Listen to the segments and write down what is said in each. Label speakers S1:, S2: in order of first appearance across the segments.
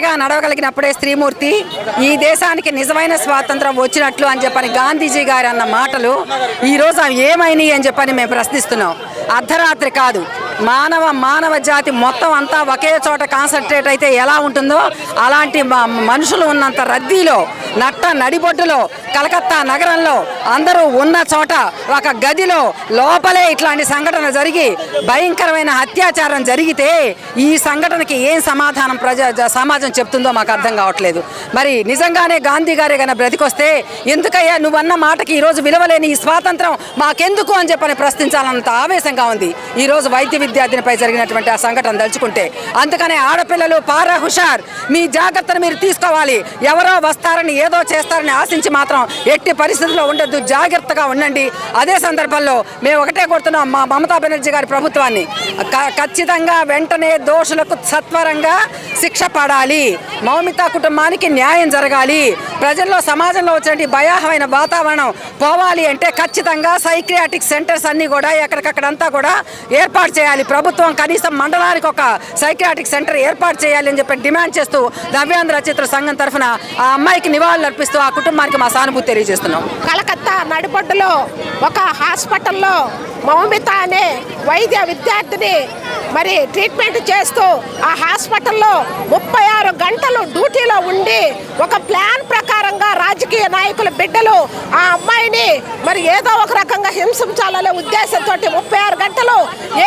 S1: ఒంటరిగా నడవగలిగినప్పుడే స్త్రీమూర్తి, ఈ దేశానికి నిజమైన స్వాతంత్రం వచ్చినట్లు అని చెప్పని గాంధీజీ గారు అన్న మాటలు ఈరోజు అవి ఏమైనాయి అని చెప్పని మేము ప్రశ్నిస్తున్నాం. అర్ధరాత్రి కాదు, మానవ జాతి మొత్తం అంతా ఒకే చోట కాన్సన్ట్రేట్ అయితే ఎలా ఉంటుందో అలాంటి మనుషులు ఉన్నంత రద్దీలో, నడిబొడ్డులో, కలకత్తా నగరంలో అందరూ ఉన్న చోట ఒక గదిలో లోపలే ఇట్లాంటి సంఘటన జరిగి భయంకరమైన అత్యాచారం జరిగితే ఈ సంఘటనకి ఏం సమాధానం సమాజం చెప్తుందో మాకు అర్థం కావట్లేదు. మరి నిజంగానే గాంధీ గారే కన్నా బ్రతికొస్తే ఎందుకయ్యా నువ్వన్న మాటకి ఈరోజు విలువలేని ఈ స్వాతంత్రం మాకెందుకు అని చెప్పని ప్రశ్నించాలన్నంత ఆవేశంగా ఉంది ఈరోజు వైద్య విద్యార్థినిపై జరిగినటువంటి ఆ సంఘటన తలుచుకుంటే. అందుకనే ఆడపిల్లలు పారా హుషార్, మీ జాగ్రత్తను మీరు తీసుకోవాలి. ఎవరో వస్తారని ఏదో చేస్తారని ఆశించి మాత్రం ఎట్టి పరిస్థితుల్లో ఉండొద్దు, జాగ్రత్తగా ఉండండి. అదే సందర్భంలో మేము ఒకటే కోరుతున్నాం మా మమతా బెనర్జీ గారి ప్రభుత్వాన్ని, ఖచ్చితంగా వెంటనే దోషులకు సత్వరంగా శిక్ష పడాలి, మౌమిత కుటుంబానికి న్యాయం జరగాలి. ప్రజల్లో సమాజంలో వచ్చినటువంటి భయాహమైన వాతావరణం పోవాలి అంటే ఖచ్చితంగా సైక్రియాటిక్ సెంటర్స్ అన్నీ కూడా ఎక్కడికక్కడంతా కూడా ఏర్పాటు చేయాలి. ప్రభుత్వం కనీసం మండలానికి ఒక సైక్రియాటిక్ సెంటర్ ఏర్పాటు చేయాలి అని చెప్పి డిమాండ్ చేస్తూ నవ్యాంధ్ర చిత్ర సంఘం తరఫున ఆ అమ్మాయికి నివాళులు అర్పిస్తూ ఆ కుటుంబానికి మా సానుభూతి తెలియజేస్తున్నాం.
S2: కలకత్తా నడిబొడ్డులో ఒక హాస్పిటల్లో మౌమిత అనే వైద్య విద్యార్థిని మరి ట్రీట్మెంట్ చేస్తూ ఆ హాస్పిటల్లో 36 గంటలు డ్యూటీలో ఉండి ఒక ప్లాన్ ప్రకారంగా రాజకీయ నాయకుల బిడ్డలు ఆ అమ్మాయిని మరి ఏదో ఒక రకంగా హింసించాలనే ఉద్దేశంతో 36 గంటలు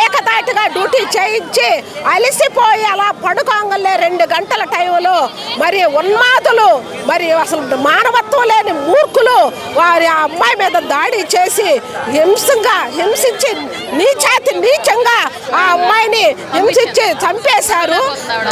S2: ఏకదాటిగా డ్యూటీ చేయించి అలసిపోయి అలా పడుకోగలే 2 గంటల టైంలో మరి ఉన్మాదులు, మరి అసలు మానవత్వం లేని మూర్ఖులు వారి ఆ అమ్మాయి మీద దాడి చేసి హింసించి నీచంగా ఆ అమ్మాయిని హింసించి చంపేశారు.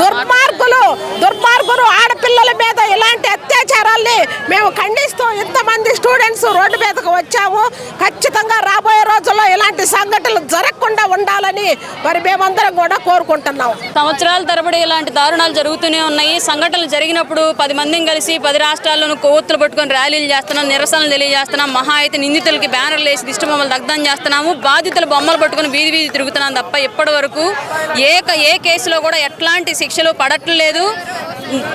S2: దుర్మార్గులు ఆడపిల్లల మీద ఇలాంటి అత్యాచారాల్ని మేము ఖండిస్తూ ఇంతమంది స్టూడెంట్స్ రోడ్డు మీదకు వచ్చాము. ఖచ్చితంగా రాబోయే రోజుల్లో ఇలాంటి సంఘటనలు జరగకుండా ఉండాలని మరి మేమందరం కూడా కోరుకుంటున్నాం.
S3: సంవత్సరాల తరబడి ఇలాంటి దారుణాలు జరుగుతూనే ఉన్నాయి. సంఘటనలు జరిగినప్పుడు 10 మందిని కలిసి 10 రాష్ట్రాల్లోనూ కొవ్వొత్తులు పట్టుకొని ర్యాలీలు చేస్తున్నాం, నిరసనలు తెలియజేస్తున్నాం. మహా అయితే నిందితులకి బ్యానర్లు వేసి దిష్టి బొమ్మలు దగ్ధం చేస్తున్నాము, బాధితులు బొమ్మలు పట్టుకుని వీధి తిరుగుతున్నాం తప్ప ఇప్పటి వరకు ఏ కేసులో కూడా ఎట్లాంటి శిక్షలు పడట్లేదు.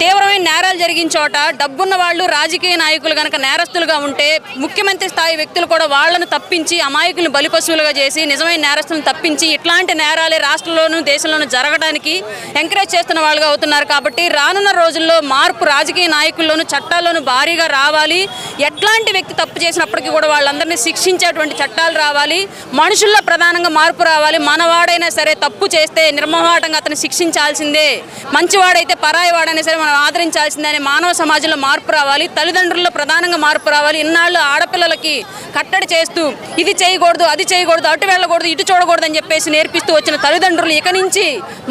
S3: తీవ్రమైన నేరాలు జరిగిన చోట డబ్బున్న వాళ్ళు రాజకీయ నాయకులు కనుక నేరస్తులుగా ఉంటే ముఖ్యమంత్రి స్థాయి వ్యక్తులు కూడా వాళ్లను తప్పించి అమాయకులను బలిపశువులుగా చేసి నిజమైన నేరస్తులను తప్పించి ఇట్లాంటి నేరాలే రాష్ట్రంలోనూ దేశంలోనూ జరగడానికి ఎంకరేజ్ చేస్తున్న వాళ్ళుగా అవుతున్నారు. కాబట్టి రానున్న రోజుల్లో మార్పు రాజకీయ నాయకుల్లోనూ చట్టాల్లోనూ భారీగా రావాలి. ఎట్లాంటి వ్యక్తి తప్పు చేసినప్పటికీ కూడా వాళ్ళందరినీ శిక్షించేటువంటి చట్టాలు రావాలి. మనుషుల్లో ప్రధానంగా మార్పు రావాలి. మనవాడైనా సరే తప్పు చేస్తే నిర్మోహాటంగా అతను శిక్షించాల్సిందే, మంచివాడైతే పరాయి వాడైనా సరే మనం ఆదరించాల్సిందే అనే మానవ సమాజంలో మార్పు రావాలి. తల్లిదండ్రుల్లో ప్రధానంగా మార్పు రావాలి. ఇన్నాళ్ళు ఆడపిల్లలకి కట్టడి చేస్తూ ఇది చేయకూడదు, అది చేయకూడదు, అటు వెళ్ళకూడదు, ఇటు చూడకూడదు అని చెప్పేసి నేర్పిస్తూ వచ్చిన తల్లిదండ్రులు ఇక నుంచి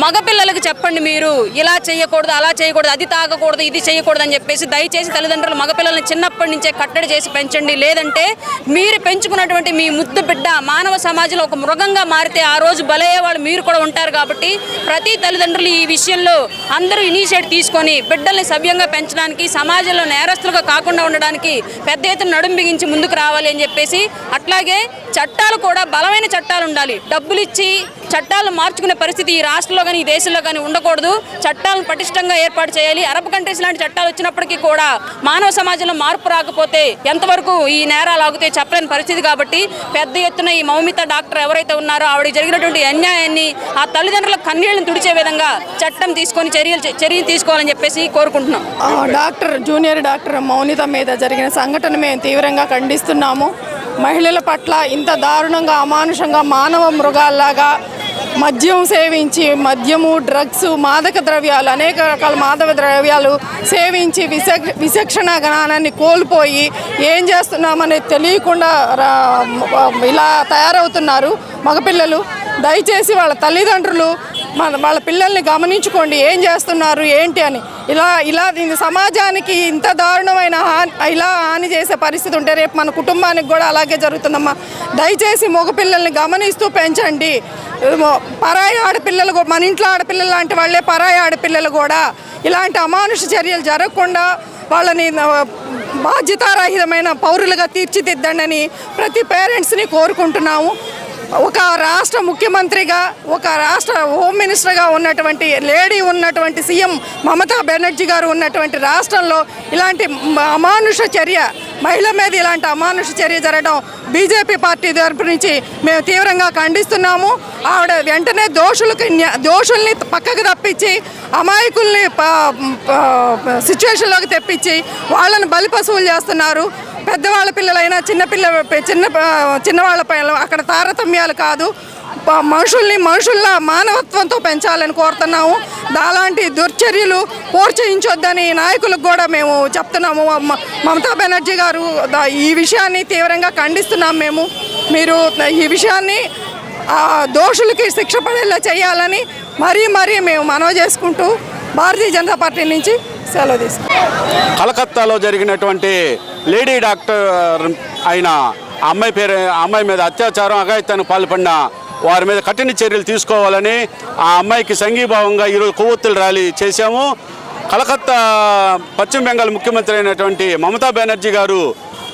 S3: మగపిల్లలకి చెప్పండి, మీరు ఇలా చేయకూడదు, అలా చేయకూడదు, అది తాగకూడదు, ఇది చేయకూడదు అని చెప్పేసి దయచేసి తల్లిదండ్రులు మగపిల్లల్ని చిన్నప్పటి నుంచే కట్టడి చేసి పెంచండి. లేదంటే మీరు పెంచుకున్నటువంటి మీ ముద్దు బిడ్డ మానవ సమాజంలో ఒక మృగంగా మారితే ఆ రోజు బలయ్యే వాళ్ళు మీరు కూడా ఉంటారు. కాబట్టి ప్రతి తల్లిదండ్రులు ఈ విషయంలో అందరూ ఇనిషియేటివ్ తీసుకొని బిడ్డల్ని సవ్యంగా పెంచడానికి, సమాజంలో నేరస్తులుగా కాకుండా ఉండడానికి పెద్ద ఎత్తున నడుం బిగించి ముందుకు రావాలి అని చెప్పేసి, అట్లాగే చట్టాలు కూడా బలమైన చట్టాలు ఉండాలి. డబ్బులు ఇచ్చి చట్టాలను మార్చుకునే పరిస్థితి ఈ రాష్ట్రంలో కానీ ఈ దేశంలో కానీ ఉండకూడదు. చట్టాలను పటిష్టంగా ఏర్పాటు చేయాలి. అరబ్ కంట్రీస్ లాంటి చట్టాలు వచ్చినప్పటికీ కూడా మానవ సమాజంలో మార్పు రాకపోతే ఎంతవరకు ఈ నేరాలు ఆగుతాయి చెప్పలేని పరిస్థితి. కాబట్టి పెద్ద ఎత్తున ఈ మౌమిత డాక్టర్ ఎవరైతే ఉన్నారో ఆవిడ జరిగినటువంటి అన్యాయాన్ని ఆ తల్లిదండ్రుల కన్నీళ్లను తుడిచే విధంగా చట్టం తీసుకొని చర్యలు తీసుకోవాలని చెప్పేసి కోరుకుంటున్నాం.
S4: జూనియర్ డాక్టర్ మౌనిత మీద జరిగిన సంఘటన మేము తీవ్రంగా ఖండిస్తున్నాము. మహిళల పట్ల ఇంత దారుణంగా అమానుషంగా మానవ మృగాల్లాగా మద్యం సేవించి మద్యము, డ్రగ్స్, మాదక ద్రవ్యాలు, అనేక రకాల మాదక ద్రవ్యాలు సేవించి విచక్షణ జ్ఞానాన్ని కోల్పోయి ఏం చేస్తున్నామనేది తెలియకుండా ఇలా తయారవుతున్నారు మగపిల్లలు. దయచేసి వాళ్ళ తల్లిదండ్రులు వాళ్ళ పిల్లల్ని గమనించుకోండి, ఏం చేస్తున్నారు ఏంటి అని. ఇలా సమాజానికి ఇంత దారుణమైన ఇలా హాని చేసే పరిస్థితి ఉంటే రేపు మన కుటుంబానికి కూడా అలాగే జరుగుతుందమ్మా. దయచేసి మగపిల్లల్ని గమనిస్తూ పెంచండి. పరాయి ఆడపిల్లలు, మన ఇంట్లో ఆడపిల్లలు లాంటి వాళ్ళే పరాయి ఆడపిల్లలు కూడా ఇలాంటి అమానుష చర్యలు జరగకుండా వాళ్ళని బాధ్యతారహితమైన పౌరులుగా తీర్చిదిద్దండి అని ప్రతి పేరెంట్స్ని కోరుకుంటున్నాము. ఒక రాష్ట్ర ముఖ్యమంత్రిగా, ఒక రాష్ట్ర హోమ్ మినిస్టర్గా ఉన్నటువంటి లేడీ ఉన్నటువంటి సీఎం మమతా బెనర్జీ గారు ఉన్నటువంటి రాష్ట్రంలో ఇలాంటి అమానుష చర్య, మహిళ మీద ఇలాంటి అమానుష చర్య జరగడం బీజేపీ పార్టీ తరపు నుంచి మేము తీవ్రంగా ఖండిస్తున్నాము. ఆవిడ వెంటనే దోషుల్ని పక్కకు తప్పించి అమాయకుల్ని సిచ్యువేషన్లోకి తెప్పించి వాళ్ళని బలిపశువులు చేస్తున్నారు. పెద్దవాళ్ళ పిల్లలైనా చిన్నవాళ్ళ పిల్లలు అక్కడ తారతమ్యాలు కాదు, మనుషుల్లా మానవత్వంతో పెంచాలని కోరుతున్నాము. అలాంటి దుర్చర్యలు ప్రోత్సహించొద్దని నాయకులకు కూడా మేము చెప్తున్నాము. మమతా బెనర్జీ గారు ఈ విషయాన్ని తీవ్రంగా ఖండిస్తున్నాము. మీరు ఈ విషయాన్ని దోషులకి శిక్ష పడేలా చేయాలని మరీ మేము మనవి చేసుకుంటూ భారతీయ జనతా పార్టీ నుంచి సెలవు తీసుకుంటాం.
S5: కలకత్తాలో జరిగినటువంటి లేడీ డాక్టర్ అయిన అమ్మాయి మీద అత్యాచారం, అఘాయిత్యానికి పాల్పడిన వారి మీద కఠిన చర్యలు తీసుకోవాలని ఆ అమ్మాయికి సంఘీభావంగా ఈరోజు కొవ్వొత్తుల ర్యాలీ చేశాము. కలకత్తా పశ్చిమ బెంగాల్ ముఖ్యమంత్రి అయినటువంటి మమతా బెనర్జీ గారు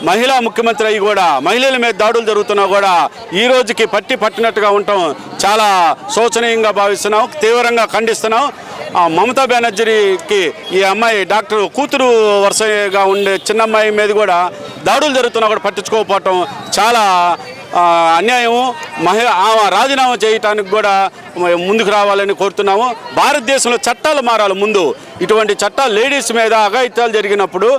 S5: మహిళా ముఖ్యమంత్రి అయ్యి కూడా మహిళల మీద దాడులు జరుగుతున్నా కూడా ఈ రోజుకి పట్టినట్టుగా ఉండటం చాలా శోచనీయంగా భావిస్తున్నాం, తీవ్రంగా ఖండిస్తున్నాం. మమతా బెనర్జీకి ఈ అమ్మాయి డాక్టర్ కూతురు వరుసగా ఉండే చిన్నమ్మాయి మీద కూడా దాడులు జరుగుతున్నా కూడా పట్టించుకోకపోవటం చాలా అన్యాయం. ఆమె రాజీనామా చేయటానికి కూడా ముందుకు రావాలని కోరుతున్నాము. భారతదేశంలో చట్టాలు మారాలి. ముందు ఇటువంటి చట్టాలు లేడీస్ మీద అఘాయిత్యాలు జరిగినప్పుడు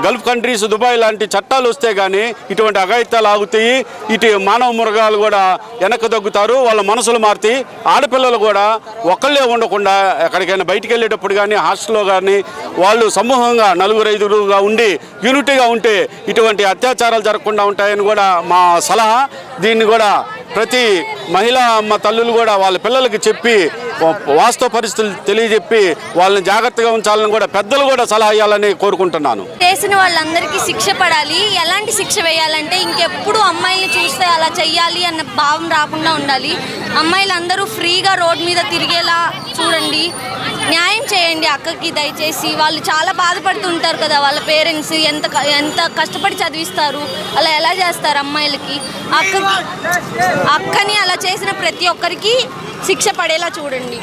S5: గల్ఫ్ కంట్రీస్, దుబాయ్ లాంటి చట్టాలు వస్తే కానీ ఇటువంటి అఘాయిత్యాలు ఆగుతాయి. ఇటు మానవ మృగాలు కూడా వెనక్కి తగ్గుతారు, వాళ్ళ మనసులు మారుతాయి. ఆడపిల్లలు కూడా ఒకళ్ళే ఉండకుండా ఎక్కడికైనా బయటికి వెళ్ళేటప్పుడు కానీ హాస్టల్లో కానీ వాళ్ళు సమూహంగా 4-5గా ఉండి యూనిటీగా ఉంటే ఇటువంటి అత్యాచారాలు జరగకుండా ఉంటాయని కూడా మా సలహా. దీన్ని కూడా ప్రతి మహిళా అమ్మ తల్లులు కూడా వాళ్ళ పిల్లలకి చెప్పి వాస్తవ పరిస్థితులు తెలియజెప్పి వాళ్ళని జాగ్రత్తగా ఉంచాలని కూడా పెద్దలు కూడా సలహా ఇవ్వాలని కోరుకుంటున్నాను.
S6: చేసిన వాళ్ళందరికీ శిక్ష పడాలి. ఎలాంటి శిక్ష వేయాలంటే ఇంకెప్పుడు అమ్మాయిల్ని చూస్తే అలా చెయ్యాలి అన్న భావం రాకుండా ఉండాలి. అమ్మాయిలందరూ ఫ్రీగా రోడ్ మీద తిరిగేలా చూడండి. న్యాయం చేయండి అక్కకి దయచేసి. వాళ్ళు చాలా బాధపడుతుంటారు కదా, వాళ్ళ పేరెంట్స్ ఎంత కష్టపడి చదివిస్తారు, అలా ఎలా చేస్తారు అమ్మాయిలకి. అక్కని అలా చేసిన ప్రతి ఒక్కరికి శిక్ష పడేలా చూడండి.